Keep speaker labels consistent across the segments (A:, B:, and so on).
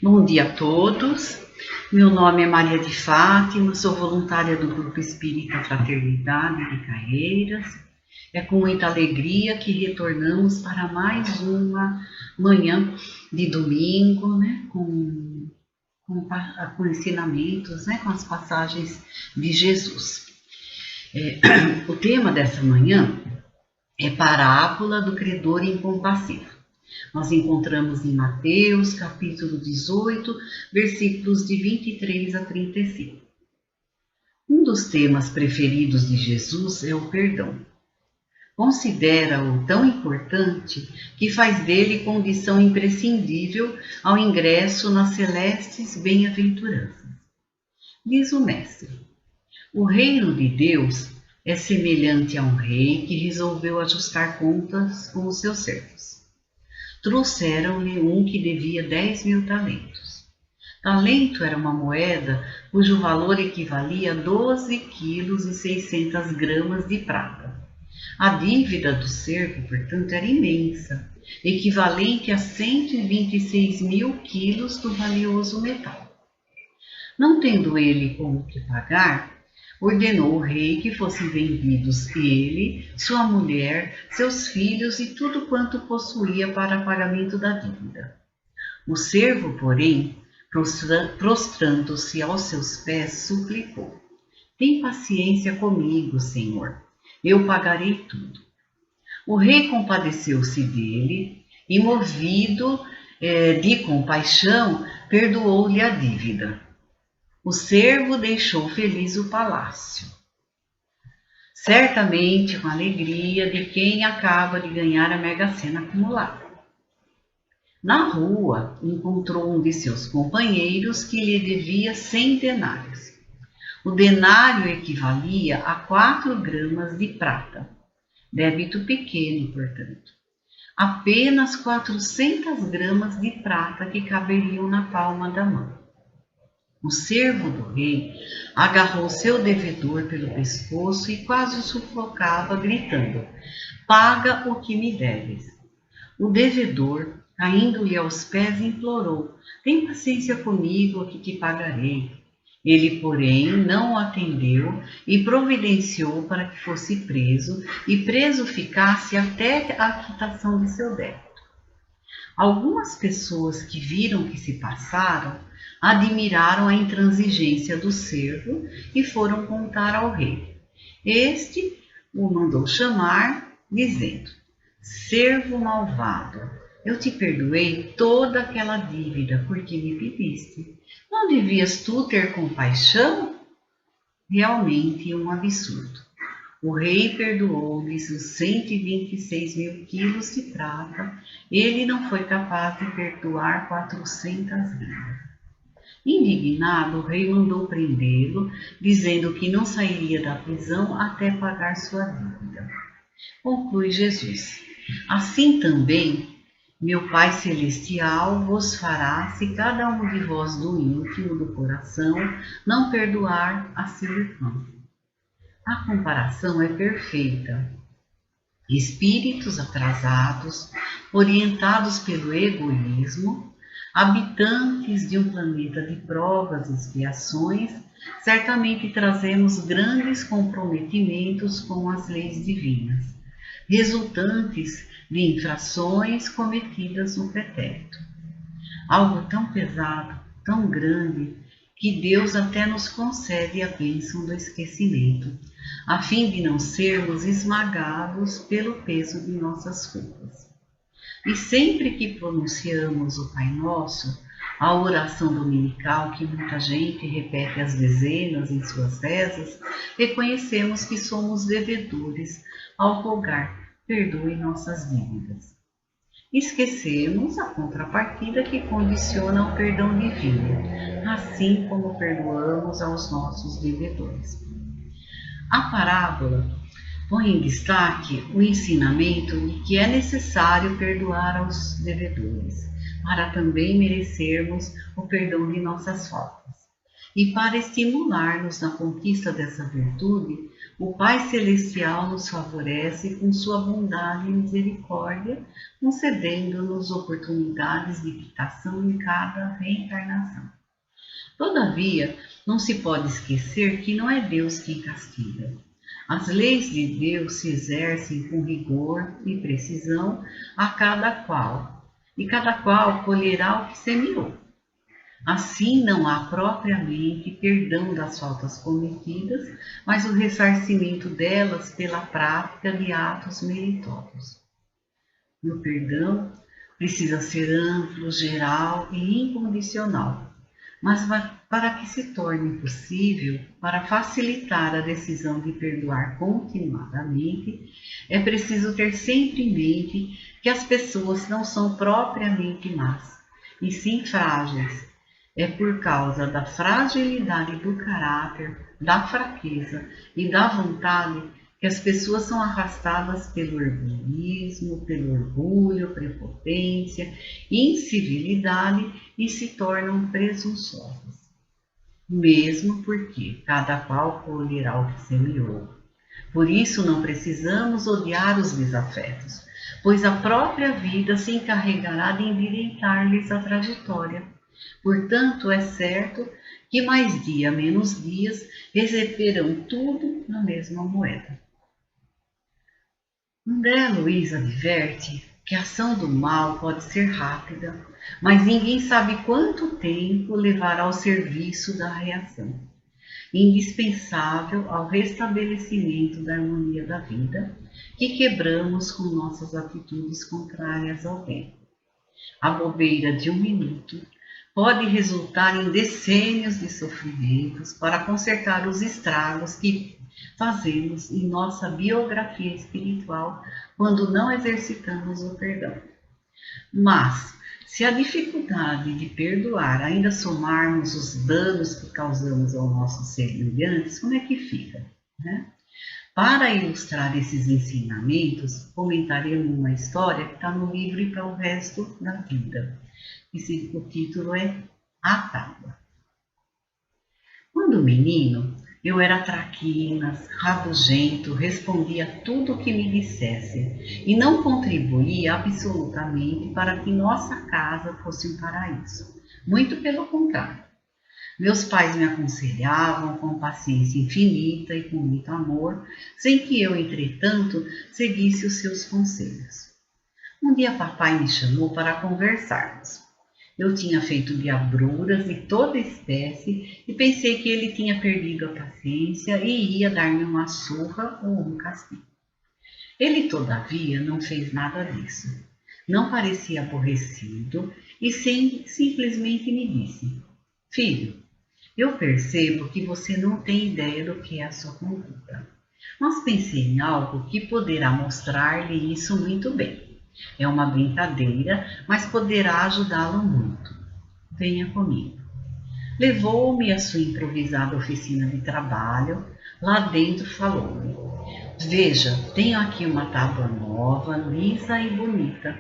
A: Bom dia a todos. Meu nome é Maria de Fátima, sou voluntária do Grupo Espírita Fraternidade de Caieiras. É com muita alegria que retornamos para mais uma manhã de domingo, com ensinamentos, com as passagens de Jesus. O tema dessa manhã é Parábola do Credor Incompassivo. Nós encontramos em Mateus, capítulo 18, versículos de 23 a 35. Um dos temas preferidos de Jesus é o perdão. Considera-o tão importante que faz dele condição imprescindível ao ingresso nas celestes bem-aventuranças. Diz o Mestre: o reino de Deus é semelhante a um rei que resolveu ajustar contas com os seus servos. Trouxeram-lhe um que devia 10.000 talentos. Talento era uma moeda cujo valor equivalia a 12 quilos e 600 gramas de prata. A dívida do servo, portanto, era imensa, equivalente a 126.000 quilos do valioso metal. Não tendo ele com o que pagar, ordenou o rei que fossem vendidos ele, sua mulher, seus filhos e tudo quanto possuía para pagamento da dívida. O servo, porém, prostrando-se aos seus pés, suplicou: tem paciência comigo, Senhor, eu pagarei tudo. O rei compadeceu-se dele e, movido de compaixão, perdoou-lhe a dívida. O servo deixou feliz o palácio, certamente com a alegria de quem acaba de ganhar a mega-sena acumulada. Na rua, encontrou um de seus companheiros que lhe devia 100 denários. O denário equivalia a 4 gramas de prata, débito pequeno, portanto. Apenas 400 gramas de prata que caberiam na palma da mão. O servo do rei agarrou seu devedor pelo pescoço e quase o sufocava, gritando: paga o que me deves. O devedor, caindo-lhe aos pés, implorou: tem paciência comigo, que te pagarei. Ele, porém, não o atendeu e providenciou para que fosse preso, e preso ficasse até a quitação de seu débito. Algumas pessoas que viram o que se passaram admiraram a intransigência do servo e foram contar ao rei. Este o mandou chamar, dizendo: servo malvado, eu te perdoei toda aquela dívida porque me pediste. Não devias tu ter compaixão? Realmente um absurdo. O rei perdoou-lhes os 126.000 quilos de prata. Ele não foi capaz de perdoar 400 gramas. Indignado, o rei mandou prendê-lo, dizendo que não sairia da prisão até pagar sua dívida. Conclui Jesus: assim também meu Pai Celestial vos fará, se cada um de vós do íntimo do coração não perdoar a seu irmão. A comparação é perfeita. Espíritos atrasados, orientados pelo egoísmo, habitantes de um planeta de provas e expiações, certamente trazemos grandes comprometimentos com as leis divinas, resultantes de infrações cometidas no pretérito. Algo tão pesado, tão grande, que Deus até nos concede a bênção do esquecimento, a fim de não sermos esmagados pelo peso de nossas culpas. E sempre que pronunciamos o Pai Nosso, a oração dominical que muita gente repete às dezenas em suas rezas, reconhecemos que somos devedores ao rogar: perdoe nossas dívidas. Esquecemos a contrapartida que condiciona o perdão divino, assim como perdoamos aos nossos devedores. A parábola põe em destaque o ensinamento de que é necessário perdoar aos devedores, para também merecermos o perdão de nossas faltas. E para estimular-nos na conquista dessa virtude, o Pai Celestial nos favorece com sua bondade e misericórdia, concedendo-nos oportunidades de quitação em cada reencarnação. Todavia, não se pode esquecer que não é Deus quem castiga. As leis de Deus se exercem com rigor e precisão a cada qual, e cada qual colherá o que semeou. Assim, não há propriamente perdão das faltas cometidas, mas o ressarcimento delas pela prática de atos meritórios. E o perdão precisa ser amplo, geral e incondicional. Mas para que se torne possível, para facilitar a decisão de perdoar continuadamente, é preciso ter sempre em mente que as pessoas não são propriamente más, e sim frágeis. É por causa da fragilidade do caráter, da fraqueza e da vontade que as pessoas são arrastadas pelo egoísmo, pelo orgulho, prepotência, incivilidade e se tornam presunçosas. Mesmo porque cada qual colherá o que semeou. Por isso não precisamos odiar os desafetos, pois a própria vida se encarregará de endireitar-lhes a trajetória. Portanto, é certo que mais dia menos dias receberão tudo na mesma moeda. André Luiz adverte que a ação do mal pode ser rápida, mas ninguém sabe quanto tempo levará ao serviço da reação, indispensável ao restabelecimento da harmonia da vida, que quebramos com nossas atitudes contrárias ao bem. A bobeira de um minuto pode resultar em decênios de sofrimentos para consertar os estragos que fazemos em nossa biografia espiritual quando não exercitamos o perdão. Mas, se a dificuldade de perdoar ainda somarmos os danos que causamos aos nossos semelhantes, como é que fica, né? Para ilustrar esses ensinamentos, comentaremos uma história que está no livro E para o Resto da Vida. O título é A Tábua. Quando menino, eu era traquinas, rabugento, respondia tudo o que me dissessem e não contribuía absolutamente para que nossa casa fosse um paraíso. Muito pelo contrário. Meus pais me aconselhavam com paciência infinita e com muito amor, sem que eu, entretanto, seguisse os seus conselhos. Um dia papai me chamou para conversarmos. Eu tinha feito diabruras de toda espécie e pensei que ele tinha perdido a paciência e ia dar-me uma surra ou um castigo. Ele, todavia, não fez nada disso. Não parecia aborrecido e simplesmente me disse: Filho, eu percebo que você não tem ideia do que é a sua conduta, mas pensei em algo que poderá mostrar-lhe isso muito bem. É uma brincadeira, mas poderá ajudá-lo muito. Venha comigo. Levou-me à sua improvisada oficina de trabalho. Lá dentro falou-me: Veja, tenho aqui uma tábua nova, lisa e bonita.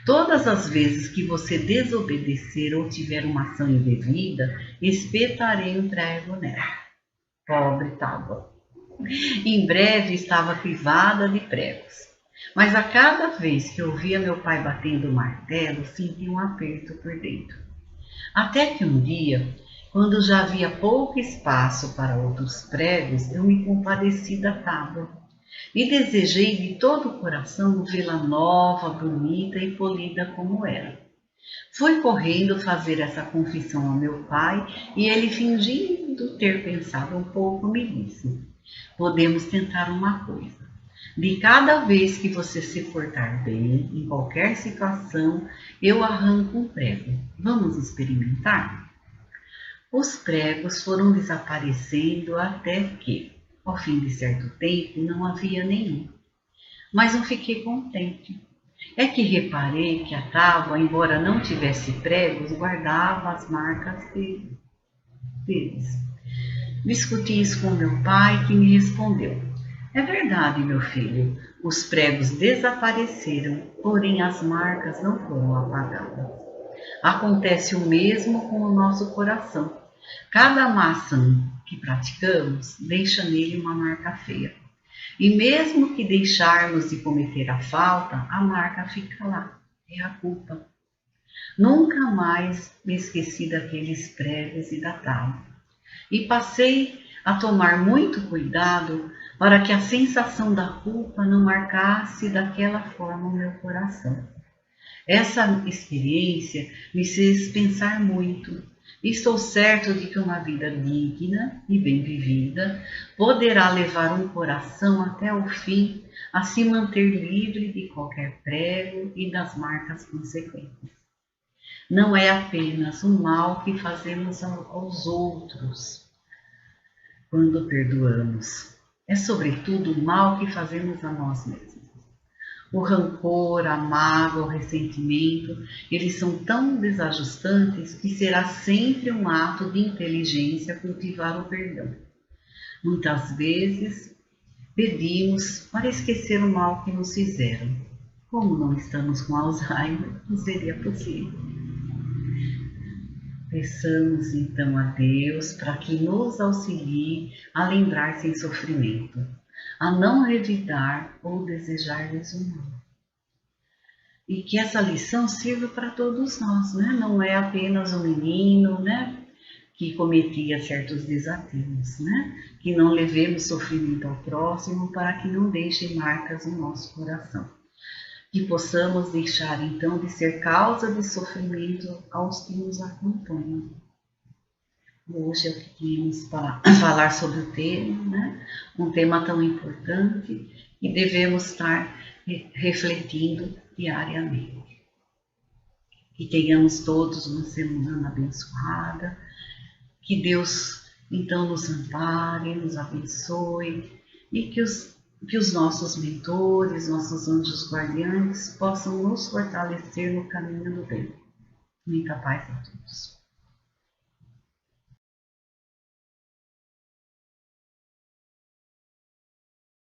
A: Todas as vezes que você desobedecer ou tiver uma ação indevida, espetarei um prego nela. Pobre tábua. Em breve estava privada de pregos. Mas a cada vez que eu via meu pai batendo o martelo, sentia um aperto por dentro. Até que um dia, quando já havia pouco espaço para outros pregos, eu me compadeci da tábua e desejei de todo o coração vê-la nova, bonita e polida como era. Fui correndo fazer essa confissão ao meu pai e ele, fingindo ter pensado um pouco, me disse: Podemos tentar uma coisa. De cada vez que você se portar bem, em qualquer situação, eu arranco um prego. Vamos experimentar? Os pregos foram desaparecendo até que, ao fim de certo tempo, não havia nenhum. Mas eu fiquei contente. É que reparei que a tábua, embora não tivesse pregos, guardava as marcas deles. Discuti isso com meu pai, que me respondeu: É verdade, meu filho, os pregos desapareceram, porém as marcas não foram apagadas. Acontece o mesmo com o nosso coração. Cada má ação que praticamos deixa nele uma marca feia. E mesmo que deixarmos de cometer a falta, a marca fica lá. É a culpa. Nunca mais me esqueci daqueles pregos e da tábua. E passei a tomar muito cuidado para que a sensação da culpa não marcasse daquela forma o meu coração. Essa experiência me fez pensar muito. Estou certo de que uma vida digna e bem vivida poderá levar um coração até o fim a se manter livre de qualquer prego e das marcas consequentes. Não é apenas o mal que fazemos aos outros quando perdoamos. É sobretudo o mal que fazemos a nós mesmos. O rancor, a mágoa, o ressentimento, eles são tão desajustantes que será sempre um ato de inteligência cultivar o perdão. Muitas vezes pedimos para esquecer o mal que nos fizeram. Como não estamos com Alzheimer, não seria possível. Peçamos então a Deus para que nos auxilie a lembrar sem sofrimento, a não revidar ou desejar-lhes o mal. E que essa lição sirva para todos nós, né? Não é apenas o menino, né, que cometia certos desafios, né? Que não levemos sofrimento ao próximo para que não deixe marcas no nosso coração. Que possamos deixar então de ser causa de sofrimento aos que nos acompanham. Hoje é o que tínhamos para falar sobre o tema, né? Um tema tão importante que devemos estar refletindo diariamente. Que tenhamos todos uma semana abençoada, que Deus então nos ampare, nos abençoe e que os nossos mentores, nossos anjos guardiães possam nos fortalecer no caminho do bem. Muita paz a todos.